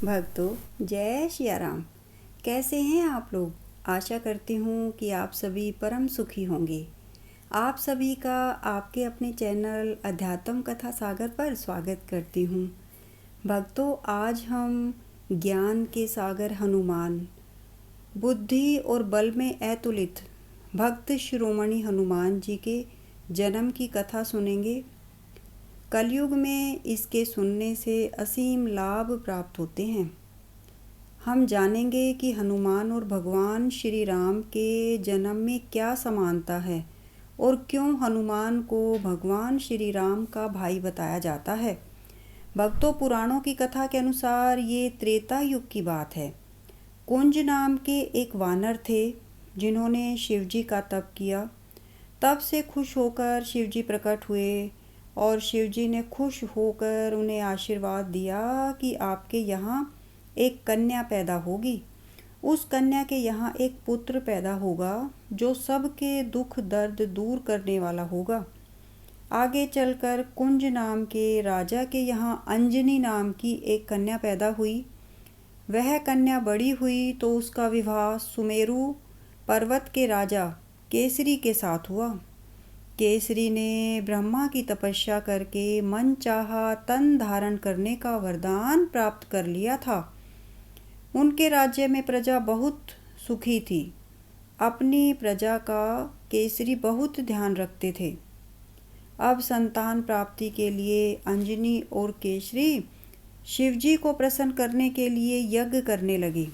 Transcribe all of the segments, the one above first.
भक्तों, जय सिया राम। कैसे हैं आप लोग? आशा करती हूँ कि आप सभी परम सुखी होंगे। आप सभी का आपके अपने चैनल अध्यात्म कथा सागर पर स्वागत करती हूँ। भक्तों, आज हम ज्ञान के सागर हनुमान, बुद्धि और बल में अतुलित भक्त शिरोमणि हनुमान जी के जन्म की कथा सुनेंगे। कलयुग में इसके सुनने से असीम लाभ प्राप्त होते हैं। हम जानेंगे कि हनुमान और भगवान श्री राम के जन्म में क्या समानता है और क्यों हनुमान को भगवान श्री राम का भाई बताया जाता है। भक्तों, पुराणों की कथा के अनुसार ये त्रेता युग की बात है। कुंज नाम के एक वानर थे जिन्होंने शिवजी का तप किया। तब से खुश होकर शिवजी प्रकट हुए और शिवजी ने खुश होकर उन्हें आशीर्वाद दिया कि आपके यहाँ एक कन्या पैदा होगी। उस कन्या के यहाँ एक पुत्र पैदा होगा जो सबके दुख दर्द दूर करने वाला होगा। आगे चलकर कुंज नाम के राजा के यहाँ अंजनी नाम की एक कन्या पैदा हुई। वह कन्या बड़ी हुई तो उसका विवाह सुमेरु पर्वत के राजा केसरी के साथ हुआ। केसरी ने ब्रह्मा की तपस्या करके मन चाहा तन धारण करने का वरदान प्राप्त कर लिया था। उनके राज्य में प्रजा बहुत सुखी थी। अपनी प्रजा का केसरी बहुत ध्यान रखते थे। अब संतान प्राप्ति के लिए अंजनी और केसरी शिवजी को प्रसन्न करने के लिए यज्ञ करने लगे।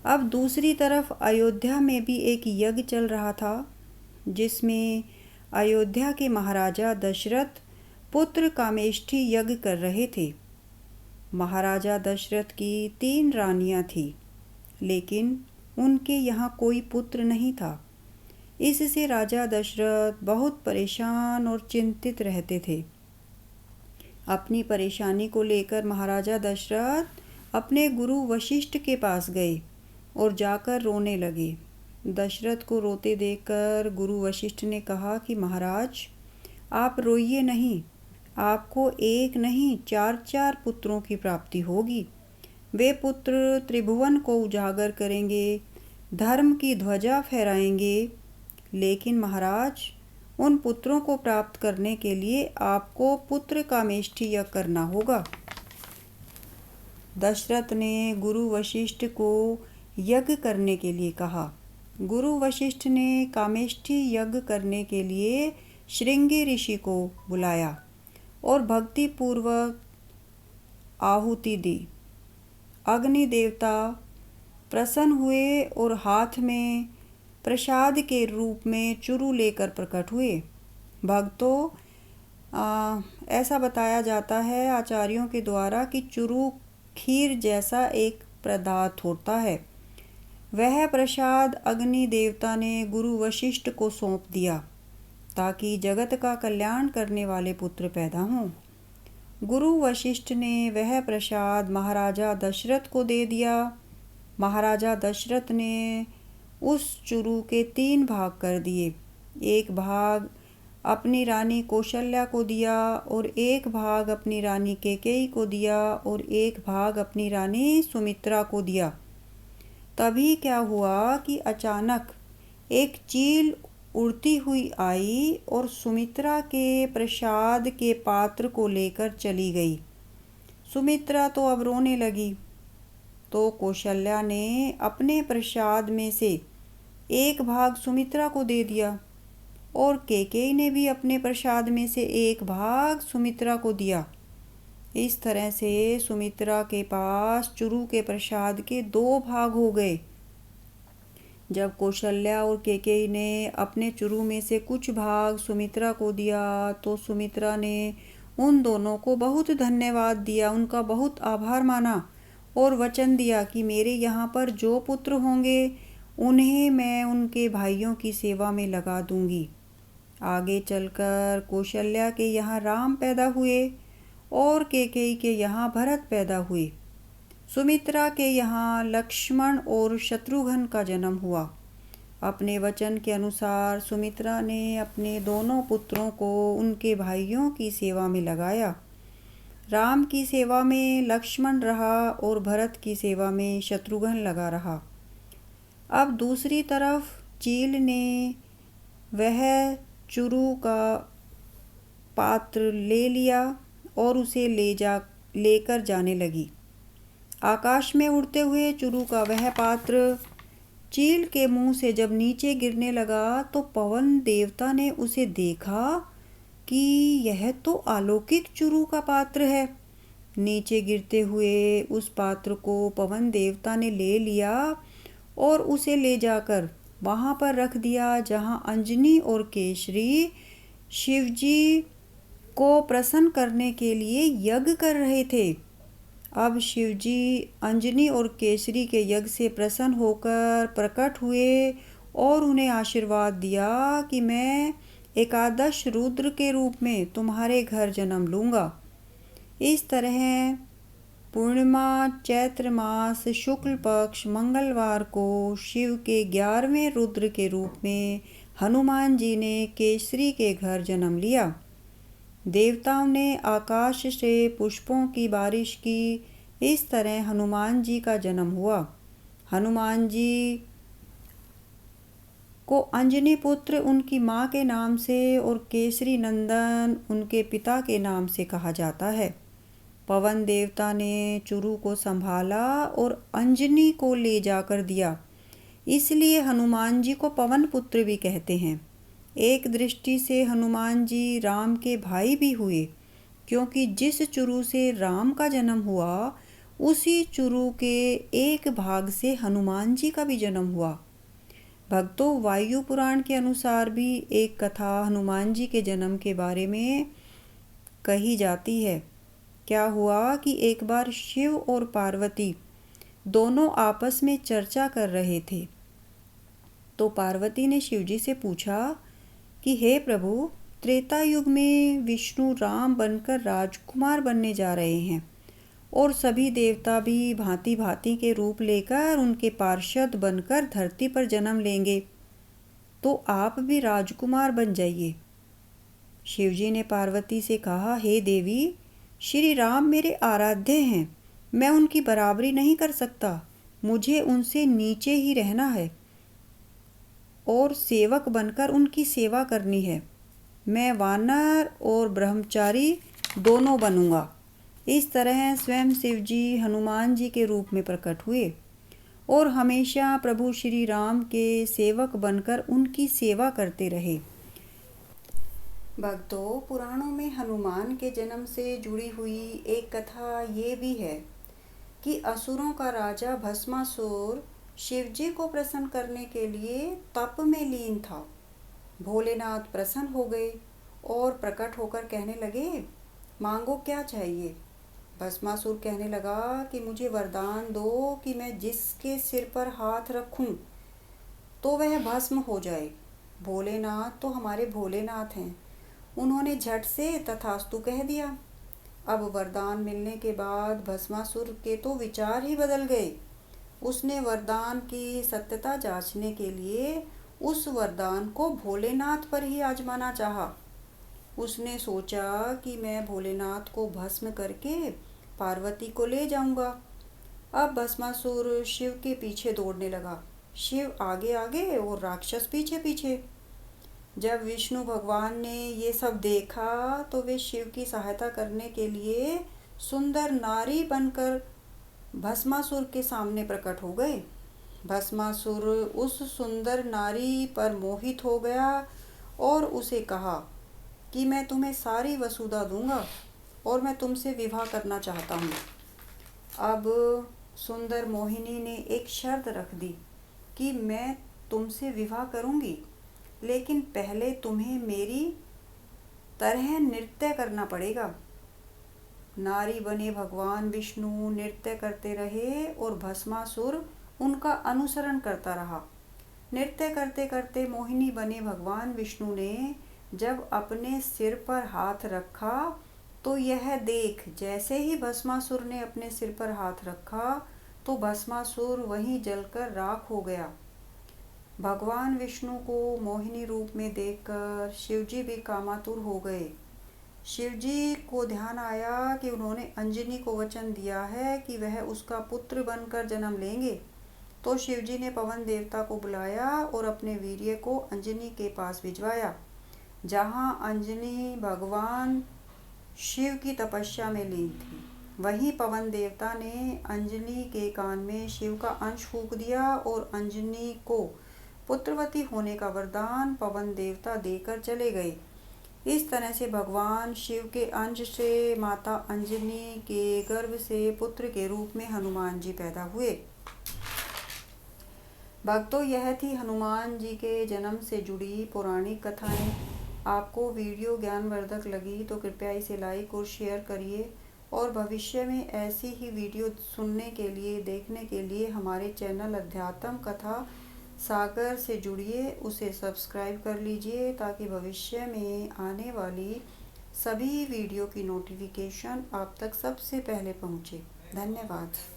अब दूसरी तरफ अयोध्या में भी एक यज्ञ चल रहा था जिसमें अयोध्या के महाराजा दशरथ पुत्र कामेष्ठी यज्ञ कर रहे थे। महाराजा दशरथ की 3 रानियां थीं, लेकिन उनके यहाँ कोई पुत्र नहीं था। इससे राजा दशरथ बहुत परेशान और चिंतित रहते थे। अपनी परेशानी को लेकर महाराजा दशरथ अपने गुरु वशिष्ठ के पास गए और जाकर रोने लगे। दशरथ को रोते देखकर गुरु वशिष्ठ ने कहा कि महाराज, आप रोइए नहीं, आपको एक नहीं 4 पुत्रों की प्राप्ति होगी। वे पुत्र त्रिभुवन को उजागर करेंगे, धर्म की ध्वजा फहराएंगे। लेकिन महाराज, उन पुत्रों को प्राप्त करने के लिए आपको पुत्र कामेष्ठी यज्ञ करना होगा। दशरथ ने गुरु वशिष्ठ को यज्ञ करने के लिए कहा। गुरु वशिष्ठ ने कामेष्ठी यज्ञ करने के लिए श्रृंगी ऋषि को बुलाया और भक्ति पूर्वक आहुति दी। अग्नि देवता प्रसन्न हुए और हाथ में प्रसाद के रूप में चुरू लेकर प्रकट हुए। भक्तों, ऐसा बताया जाता है आचार्यों के द्वारा कि चुरू खीर जैसा एक पदार्थ होता है। वह प्रसाद अग्नि देवता ने गुरु वशिष्ठ को सौंप दिया ताकि जगत का कल्याण करने वाले पुत्र पैदा हों। गुरु वशिष्ठ ने वह प्रसाद महाराजा दशरथ को दे दिया। महाराजा दशरथ ने उस चुरू के 3 भाग कर दिए। एक भाग अपनी रानी कौशल्या को दिया और एक भाग अपनी रानी कैकेयी को दिया और एक भाग अपनी रानी सुमित्रा को दिया। तभी क्या हुआ कि अचानक एक चील उड़ती हुई आई और सुमित्रा के प्रसाद के पात्र को लेकर चली गई। सुमित्रा तो अब रोने लगी, तो कौशल्या ने अपने प्रसाद में से एक भाग सुमित्रा को दे दिया और कैकेयी ने भी अपने प्रसाद में से एक भाग सुमित्रा को दिया। इस तरह से सुमित्रा के पास चुरू के प्रसाद के 2 भाग हो गए। जब कौशल्या और कैकेयी ने अपने चुरू में से कुछ भाग सुमित्रा को दिया तो सुमित्रा ने उन दोनों को बहुत धन्यवाद दिया, उनका बहुत आभार माना और वचन दिया कि मेरे यहाँ पर जो पुत्र होंगे उन्हें मैं उनके भाइयों की सेवा में लगा दूंगी। आगे चलकर कौशल्या के यहाँ राम पैदा हुए और कैकेयी के यहाँ भरत पैदा हुए। सुमित्रा के यहाँ लक्ष्मण और शत्रुघ्न का जन्म हुआ। अपने वचन के अनुसार सुमित्रा ने अपने दोनों पुत्रों को उनके भाइयों की सेवा में लगाया। राम की सेवा में लक्ष्मण रहा और भरत की सेवा में शत्रुघ्न लगा रहा। अब दूसरी तरफ चील ने वह चुरू का पात्र ले लिया और उसे लेकर जाने लगी। आकाश में उड़ते हुए चुरू का वह पात्र चील के मुंह से जब नीचे गिरने लगा तो पवन देवता ने उसे देखा कि यह तो अलौकिक चुरू का पात्र है। नीचे गिरते हुए उस पात्र को पवन देवता ने ले लिया और उसे ले जाकर वहाँ पर रख दिया जहाँ अंजनी और केसरी शिवजी को प्रसन्न करने के लिए यज्ञ कर रहे थे। अब शिवजी अंजनी और केसरी के यज्ञ से प्रसन्न होकर प्रकट हुए और उन्हें आशीर्वाद दिया कि मैं एकादश रुद्र के रूप में तुम्हारे घर जन्म लूँगा। इस तरह पूर्णिमा चैत्र मास शुक्ल पक्ष मंगलवार को शिव के 11वें रुद्र के रूप में हनुमान जी ने केसरी के घर जन्म लिया। देवताओं ने आकाश से पुष्पों की बारिश की। इस तरह हनुमान जी का जन्म हुआ। हनुमान जी को अंजनी पुत्र उनकी माँ के नाम से और केसरी नंदन उनके पिता के नाम से कहा जाता है। पवन देवता ने चुरू को संभाला और अंजनी को ले जाकर दिया, इसलिए हनुमान जी को पवन पुत्र भी कहते हैं। एक दृष्टि से हनुमान जी राम के भाई भी हुए, क्योंकि जिस चुरू से राम का जन्म हुआ उसी चुरू के एक भाग से हनुमान जी का भी जन्म हुआ। भक्तों, वायु पुराण के अनुसार भी एक कथा हनुमान जी के जन्म के बारे में कही जाती है। क्या हुआ कि एक बार शिव और पार्वती दोनों आपस में चर्चा कर रहे थे, तो पार्वती ने शिवजी से पूछा कि हे प्रभु, त्रेता युग में विष्णु राम बनकर राजकुमार बनने जा रहे हैं और सभी देवता भी भांति भांति के रूप लेकर उनके पार्षद बनकर धरती पर जन्म लेंगे, तो आप भी राजकुमार बन जाइए। शिवजी ने पार्वती से कहा, हे देवी, श्री राम मेरे आराध्य हैं, मैं उनकी बराबरी नहीं कर सकता, मुझे उनसे नीचे ही रहना है और सेवक बनकर उनकी सेवा करनी है। मैं वानर और ब्रह्मचारी दोनों बनूंगा। इस तरह स्वयं शिवजी हनुमान जी के रूप में प्रकट हुए और हमेशा प्रभु श्री राम के सेवक बनकर उनकी सेवा करते रहे। भक्तों, पुराणों में हनुमान के जन्म से जुड़ी हुई एक कथा ये भी है कि असुरों का राजा भस्मासुर शिवजी को प्रसन्न करने के लिए तप में लीन था। भोलेनाथ प्रसन्न हो गए और प्रकट होकर कहने लगे, मांगो क्या चाहिए। भस्मासुर कहने लगा कि मुझे वरदान दो कि मैं जिसके सिर पर हाथ रखूं तो वह भस्म हो जाए। भोलेनाथ तो हमारे भोलेनाथ हैं। उन्होंने झट से तथास्तु कह दिया। अब वरदान मिलने के बाद भस्मासुर के तो विचार ही बदल गए। उसने वरदान की सत्यता जांचने के लिए उस वरदान को भोलेनाथ पर ही आजमाना चाहा। उसने सोचा कि मैं भोलेनाथ को भस्म करके पार्वती को ले जाऊंगा। अब भस्मासुर शिव के पीछे दौड़ने लगा, शिव आगे आगे और राक्षस पीछे पीछे। जब विष्णु भगवान ने ये सब देखा तो वे शिव की सहायता करने के लिए सुंदर नारी बनकर भस्मासुर के सामने प्रकट हो गए। भस्मासुर उस सुंदर नारी पर मोहित हो गया और उसे कहा कि मैं तुम्हें सारी वसुधा दूंगा और मैं तुमसे विवाह करना चाहता हूँ। अब सुंदर मोहिनी ने एक शर्त रख दी कि मैं तुमसे विवाह करूँगी, लेकिन पहले तुम्हें मेरी तरह नृत्य करना पड़ेगा। नारी बने भगवान विष्णु नृत्य करते रहे और भस्मासुर उनका अनुसरण करता रहा। नृत्य करते करते मोहिनी बने भगवान विष्णु ने जब अपने सिर पर हाथ रखा तो यह देख, जैसे ही भस्मासुर ने अपने सिर पर हाथ रखा तो भस्मासुर वहीं जलकर राख हो गया। भगवान विष्णु को मोहिनी रूप में देखकर शिवजी भी कामातुर हो गए। शिवजी को ध्यान आया कि उन्होंने अंजनी को वचन दिया है कि वह उसका पुत्र बनकर जन्म लेंगे। तो शिवजी ने पवन देवता को बुलाया और अपने वीर्य को अंजनी के पास भिजवाया। जहाँ अंजनी भगवान शिव की तपस्या में लीन थी, वहीं पवन देवता ने अंजनी के कान में शिव का अंश फूंक दिया और अंजनी को पुत्रवती होने का वरदान पवन देवता देकर चले गए। इस तरह से भगवान शिव के अंश से माता अंजनी के गर्भ से पुत्र के रूप में हनुमान जी पैदा हुए। भक्तों, यह थी हनुमान जी के जन्म से जुड़ी पौराणिक कथाएं। आपको वीडियो ज्ञानवर्धक लगी तो कृपया इसे लाइक और शेयर करिए और भविष्य में ऐसी ही वीडियो सुनने के लिए, देखने के लिए हमारे चैनल अध्यात्म कथा सागर से जुड़िए, उसे सब्सक्राइब कर लीजिए ताकि भविष्य में आने वाली सभी वीडियो की नोटिफिकेशन आप तक सबसे पहले पहुँचे। धन्यवाद।